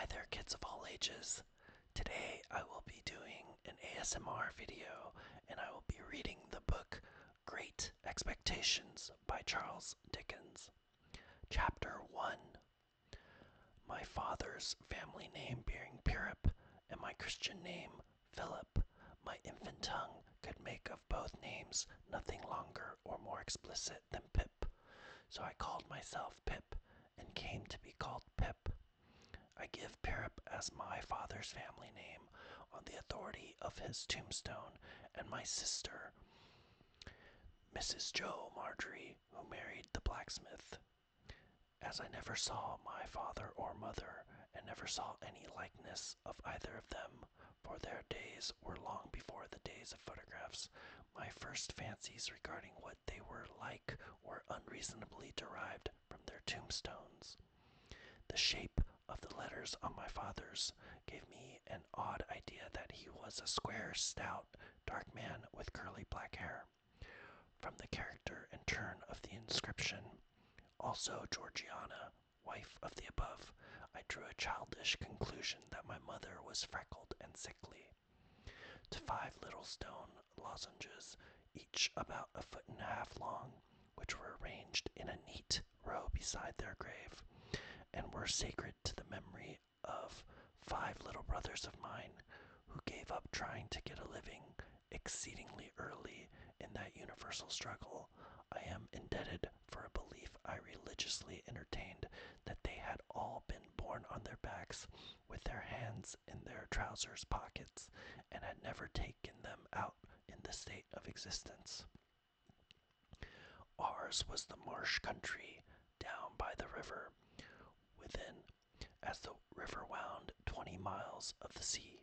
there, kids of all ages. Today I will be doing an ASMR video and I will be reading the book Great Expectations by Charles Dickens. Chapter 1. My father's family name being Pirip and my Christian name Philip, my infant tongue could make of both names nothing longer or more explicit than Pip. So I called myself Pip and came to be called Pip. I give Pirip as my father's family name on the authority of his tombstone and my sister, Mrs. Joe Marjorie, who married the blacksmith. As I never saw my father or mother, and never saw any likeness of either of them, for their days were long before the days of photographs, my first fancies regarding what they were like were unreasonably derived from their tombstones. The shape of the letters on my father's gave me an odd idea that he was a square, stout, dark man with curly black hair. From the character and turn of the inscription, also Georgiana, wife of the above, I drew a childish conclusion that my mother was freckled and sickly. To 5 little stone lozenges, each about 1.5 feet long, which were arranged in a neat row beside their grave, and were sacred to the memory of 5 little brothers of mine, who gave up trying to get a living exceedingly early in that universal struggle. I am indebted for a belief I religiously entertained that they had all been born on their backs with their hands in their trousers pockets, and had never taken them out in the state of existence. Ours was the marsh country down by the river, within, as the river wound 20 miles of the sea.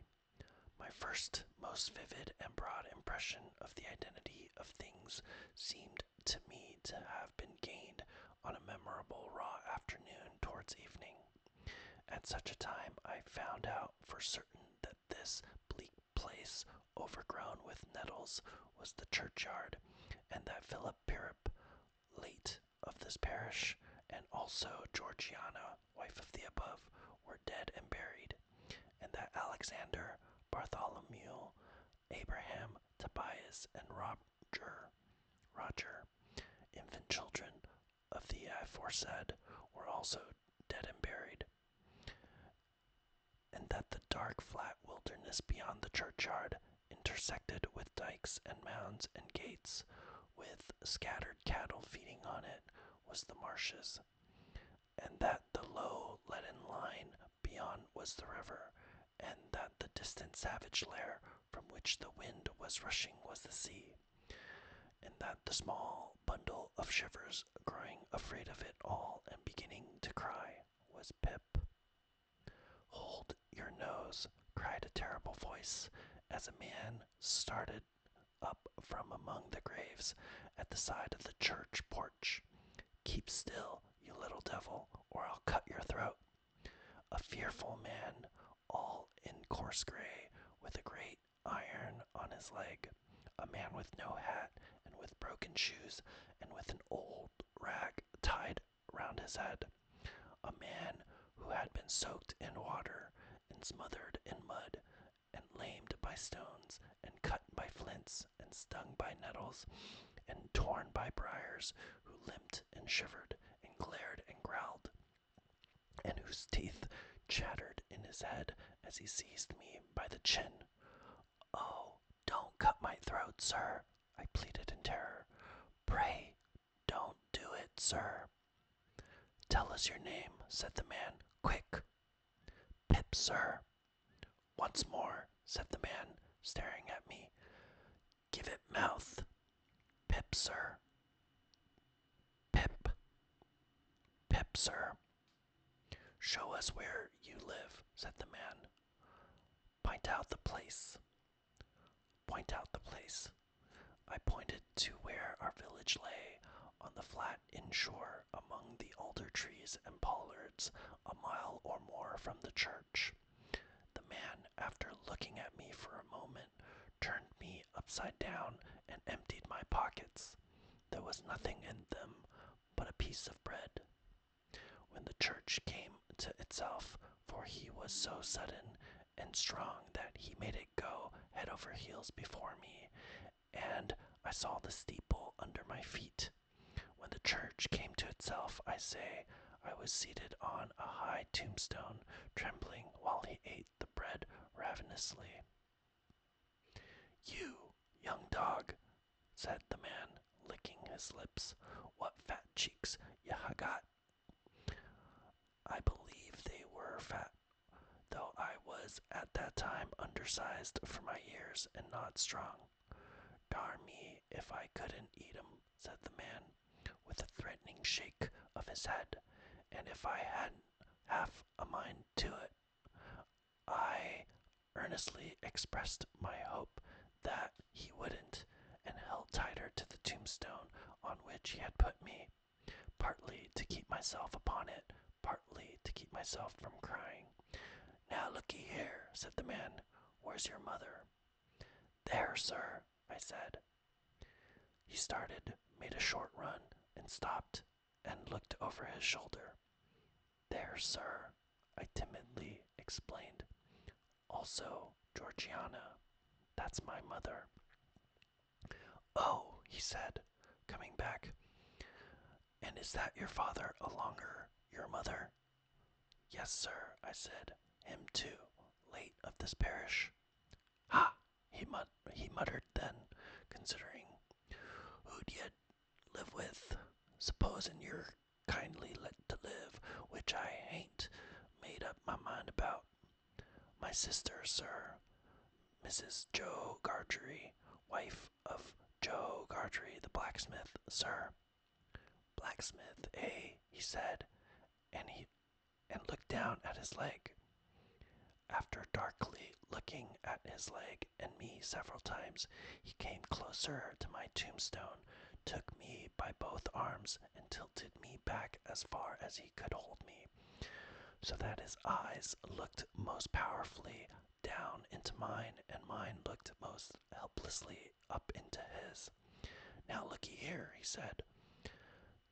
My first, most vivid and broad impression of the identity of things seemed to me to have been gained on a memorable raw afternoon towards evening. At such a time I found out for certain that this bleak place, overgrown with nettles, was the churchyard, and that Philip Pirip, late of this parish, and also Georgiana, wife of the above, were dead and buried, and that Alexander, Bartholomew, Abraham, Tobias, and Roger, infant children of the aforesaid, were also dead and buried, and that the dark flat wilderness beyond the churchyard, intersected with dikes and mounds and gates, with scattered cattle feeding on it, was the marshes, and that the low leaden line beyond was the river, and that the distant savage lair from which the wind was rushing was the sea, and that the small bundle of shivers, growing afraid of it all and beginning to cry, was Pip. "Hold your nose," cried a terrible voice, as a man started up from among the graves at the side of the church porch. "Keep still, you little devil, or I'll cut your throat." A fearful man, all in coarse gray, with a great iron on his leg, a man with no hat, and with broken shoes, and with an old rag tied round his head, a man who had been soaked in water, and smothered in mud, and lamed by stones, and cut by flints, and stung by nettles, and torn by briars, who limped and shivered, and glared and growled, and whose teeth chattered in his head as he seized me by the chin. "Oh, don't cut my throat, sir," I pleaded in terror. "Pray, don't do it, sir." "Tell us your name," said the man. "Quick." "Pip, sir." "Once more," said the man, staring at me. "Give it mouth." "Pip, sir." "Pip." "Pip, sir." "Show us where you live," said the man. "Point out the place." "Point out the place." I pointed to where our village lay, on the flat inshore, among the alder trees and pollards, a mile or more from the church. The man, after looking at me for a moment, turned me upside down and emptied my pockets. There was nothing in them but a piece of bread. When the church came to itself, for he was was so sudden and strong that he made it go head over heels before me, and I saw the steeple under my feet. When the church came to itself, I say, I was seated on a high tombstone, trembling while he ate the bread ravenously. "You, young dog," said the man, licking his lips, "what fat cheeks you ha got." I believe they were fat, though I was at that time undersized for my years and not strong. "Darn me if I couldn't eat 'em," said the man, with a threatening shake of his head, "and if I hadn't half a mind to it." I earnestly expressed my hope that he wouldn't, and held tighter to the tombstone on which he had put me, partly to keep myself upon it, partly to keep myself from crying. "Now looky here," said the man, "where's your mother?" "There, sir," I said. He started, made a short run, and stopped, and looked over his shoulder. "There, sir," I timidly explained. "Also Georgiana. That's my mother." "Oh," he said, coming back. "And is that your father alonger your mother?" "Yes, sir," I said. "Him too, late of this parish." "Ha!" he muttered then, considering. "Who'd ye live with, supposin' you're kindly let to live, which I hain't made up my mind about?" "My sister, sir, Mrs. Joe Gargery, wife of Joe Gargery the blacksmith, sir." "Blacksmith, eh?" he said, and looked down at his leg. After darkly looking at his leg and me several times, he came closer to my tombstone, took me by both arms, and tilted me back as far as he could hold me, so that his eyes looked most powerfully down into mine, and mine looked most helplessly up into his. "Now looky here," he said,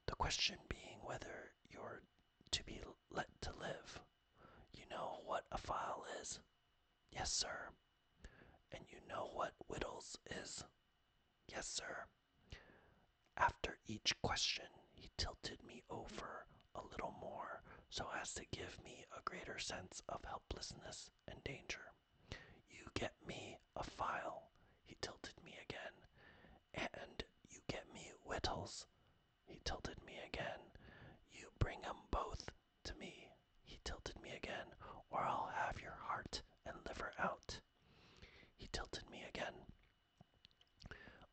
"the question being whether you're to be let to live. You know what a file is?" "Yes, sir." "And you know what wittles is?" "Yes, sir." After each question he tilted me over a little more, so as to give me a greater sense of helplessness and danger. "You get me a file," he tilted me again, "and you get me wittles," he tilted me again. "You bring 'em both to me," he tilted me again, "or I'll have your heart and liver out." He tilted me again.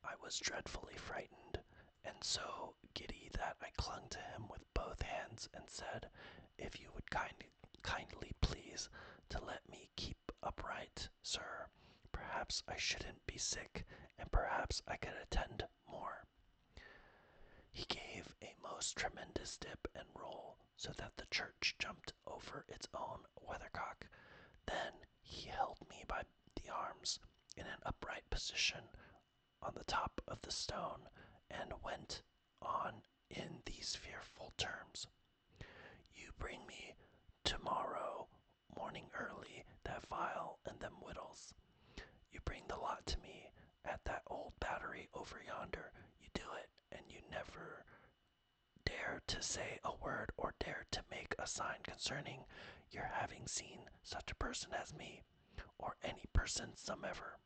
I was dreadfully frightened, and so giddy that I clung to him with both hands and said, "If you would kindly please to let me keep upright, sir, perhaps I shouldn't be sick, and perhaps I could attend more." He gave a most tremendous dip and roll, so that the church jumped over its own weathercock. Then he held me by the arms in an upright position on the top of the stone, and went on in these fearful terms: "You bring me tomorrow morning early that file and them wittles. You bring the lot to me at that old battery over yonder. You do it, and you never dare to say a word or dare to make a sign concerning your having seen such a person as me, or any person somever,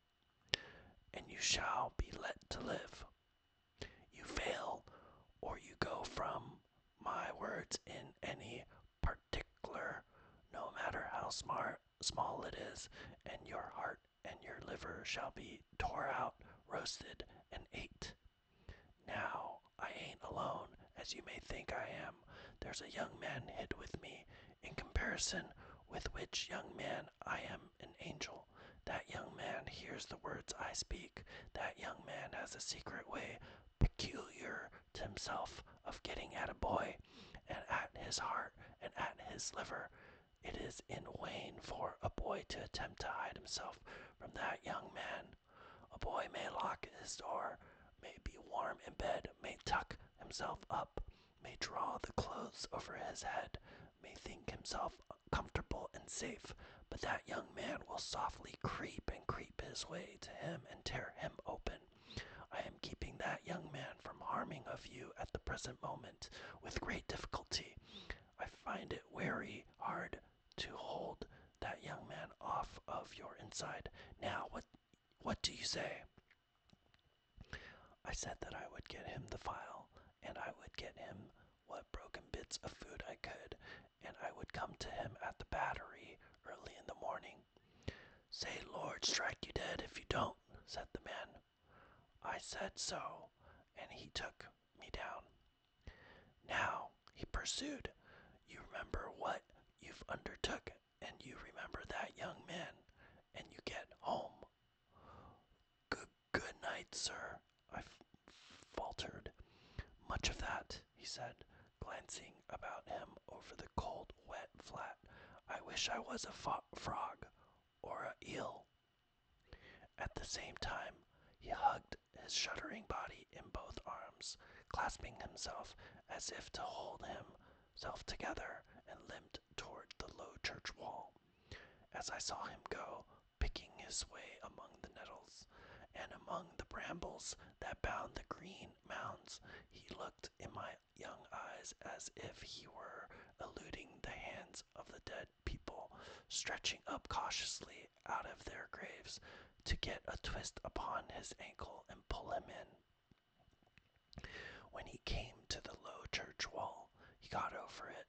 and you shall be let to live. You fail, or you go from my words in any particular, no matter how small it is, and your heart and your liver shall be tore out, roasted, and ate. Now, I ain't alone, as you may think I am. There's a young man hid with me, in comparison with which young man I am an angel. That young man hears the words I speak. That young man has a secret way peculiar to himself of getting at a boy, and at his heart, and at his liver. It is in vain for a boy to attempt to hide himself from that young man. A boy may lock his door, may be warm in bed, may tuck himself up, may draw the clothes over his head, may think himself comfortable and safe, but that young man will softly creep his way to him and tear him open. I am keeping that young man from harming of you at the present moment with great difficulty. I find it very hard to hold that young man off of your inside. Now, what do you say?" I said that I would get him the file, and I would get him what broken bits of food I could, and I would come to him at the battery early in the morning. "Say, Lord, strike you dead if you don't," said the man. I said so, and he took me down. "Now," he pursued, "you remember what you've undertook, and you remember that young man, and you get home." Good night, sir," I faltered. "Much of that," he said, glancing about him over the cold, wet flat. "I wish I was a frog or a eel." At the same time, he hugged his shuddering body in both arms, clasping himself as if to hold himself together, and limped toward the low church wall. As I saw him go, picking his way among the nettles and among the brambles that bound the green mounds, he looked in my young eyes as if he were eluding the hands of the dead people, stretching up cautiously out of their graves to get a twist upon his ankle and pull him in. When he came to the low church wall, he got over it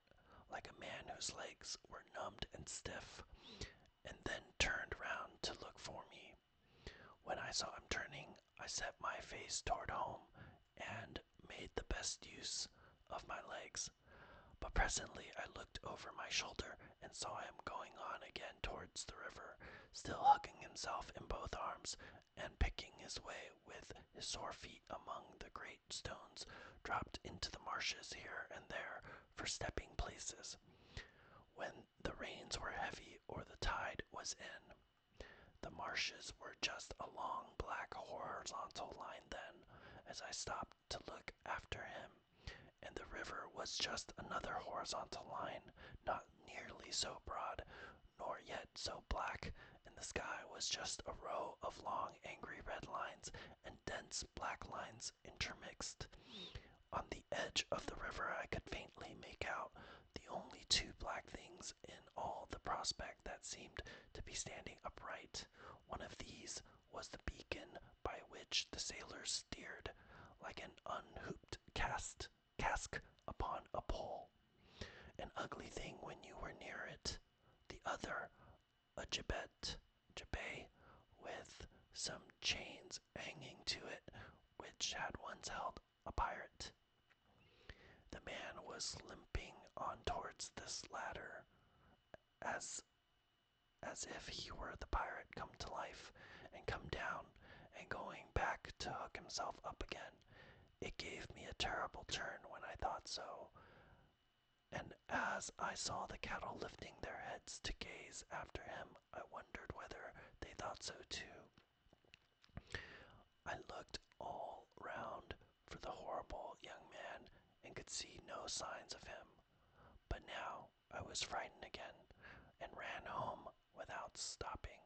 like a man whose legs were numbed and stiff, and then turned round to look for me. When I saw him turning, I set my face toward home and made the best use of my legs. But presently I looked over my shoulder and saw him going on again towards the river, still hugging himself in both arms and picking his way with his sore feet among the great stones dropped into the marshes here and there for stepping places. When the rains were heavy or the tide was in, the marshes were just a long black horizontal line then, as I stopped to look after him, and the river was just another horizontal line, not nearly so broad, nor yet so black, and the sky was just a row of long angry red lines and dense black lines intermixed. On the edge of the river I could faintly make out the only two black things in all the prospect that seemed to be standing upright. One of these was the beacon by which the sailors steered, like an unhooped cask upon a pole, an ugly thing when you were near it. The other, a gibbet, with some chains hanging to it, which had once held a pirate. The man was limping on towards this latter, as if he were the pirate come to life, and come down, and going back to hook himself up again. It gave me a terrible turn when I thought so, and as I saw the cattle lifting their heads to gaze after him, I wondered whether they thought so too. I looked all round for the horrible young man and could see no signs of him. But now I was frightened again, and ran home without stopping.